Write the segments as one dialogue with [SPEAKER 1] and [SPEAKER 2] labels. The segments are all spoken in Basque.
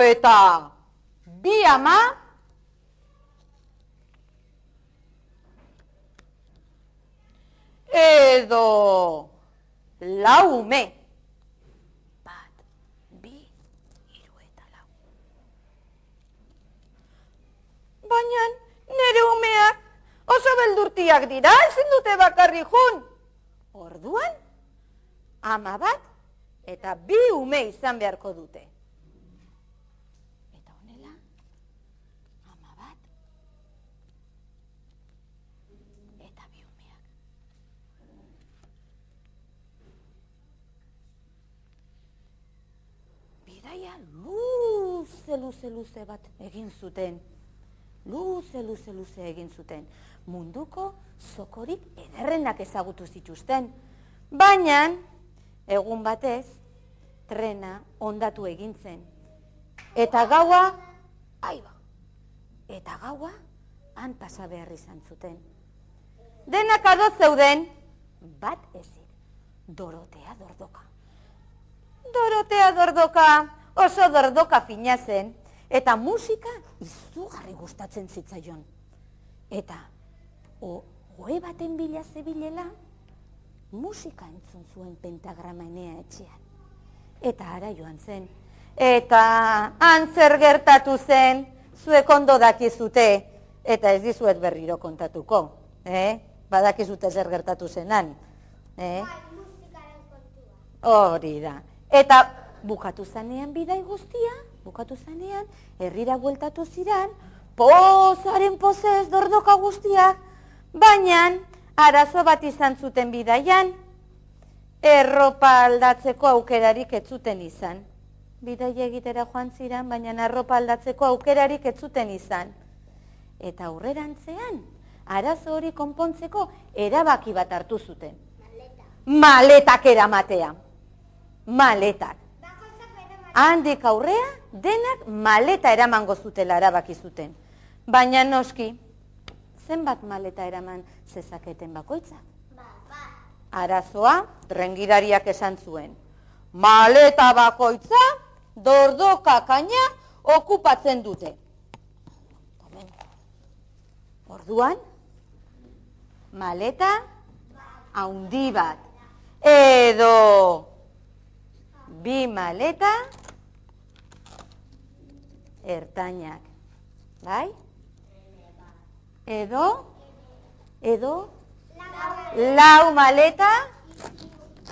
[SPEAKER 1] Eta bi ama edo lau ume. Bat, bi, hiru eta lau. Baina nire umeak oso beldurtiak dira, ezin dute bakarrik jun. Orduan, ama bat eta bi ume izan beharko dute. Eta honela, ama bat eta bi umeak. Bidaia luze bat egin zuten. Luze egin zuten. Munduko zokorik ederrenak ezagutu zituzten. Baina, egun batez, trena hondatu egin zen. Eta gaua, han pasa behar izan zuten. Denak ados zeuden, bat ezik, Dorotea Dordoka. Dorotea Dordoka oso dordoka fina zen, eta musika izugarri gustatzen zitzaion. Eta, ohe baten bila zebilela, musika entzun zuen pentagrama enea etxean. Eta ara joan zen. Eta han zer gertatu zen, zuek ondo dakizute, eta ez dizuet berriro kontatuko. Badakizute zer gertatu zenan. Hori da. Eta bukatu zanean bidai guztia, herrira bueltatu ziran, pozaren pozez Dordoka guztiak, baina arazo bat izan zuten bidaian, erropa aldatzeko aukerarik ez zuten izan. Bidai egitera joan ziran, baina arropa aldatzeko aukerarik ez zuten izan. Eta aurrerantzean, arazo hori konpontzeko erabaki bat hartu zuten. Maletak eramatea. Maletak. Handik aurrea, denak maleta eramango zutela erabaki zuten. Baina noski, zenbat maleta eraman zezaketen bakoitzak? Arazoa, trengidariak esan zuen. Maleta bakoitza, Dordoka kaina okupatzen dute. Orduan, maleta haundi bat. Edo bi maleta ertainak. Bai? Edo lau maleta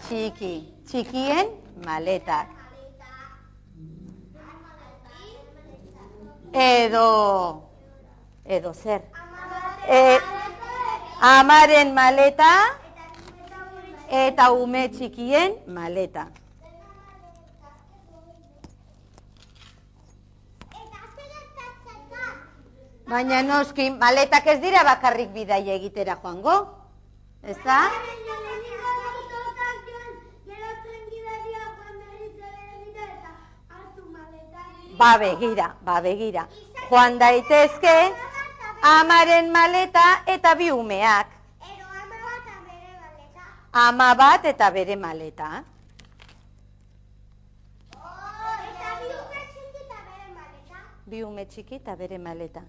[SPEAKER 1] txikien maletak. Edo zer? Amaren maleta eta ume txikien maleta. Baina noski, maletak ez dira bakarrik bidaia egitera joango. Ez da? Ba begira. Joan daitezke, amaren maleta eta bi umeak. Ama bat eta bere maleta. Bi ume txiki eta bere maleta.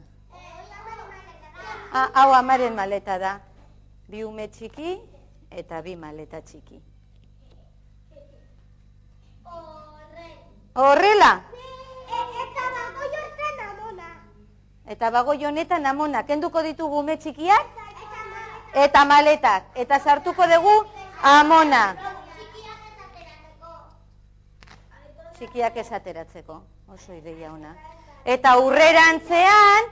[SPEAKER 1] Hau amaren maleta da. Bi ume txiki eta bi maleta txiki. Horrela? Eta bagoi honetan amona. Kenduko ditugu ume txikiak? Eta maletak. Eta sartuko dugu amona. Txikiak esateratzeko. Oso ideia ona. Eta aurrerantzean,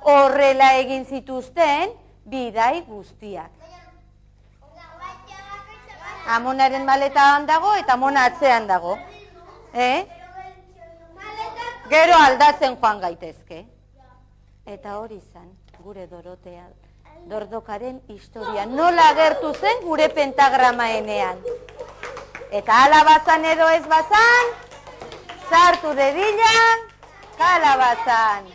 [SPEAKER 1] horrela egin zituzten bidai guztiak. Amonaren maleta dago eta amona atzean dago. Gero aldatzen joan gaitezke. Eta hori izan, gure Dorotea Dordokaren historia. Nola agertu zen gure pentagrama enean. Eta hala bazan edo ez bazan, sartu dedila, kalabazan.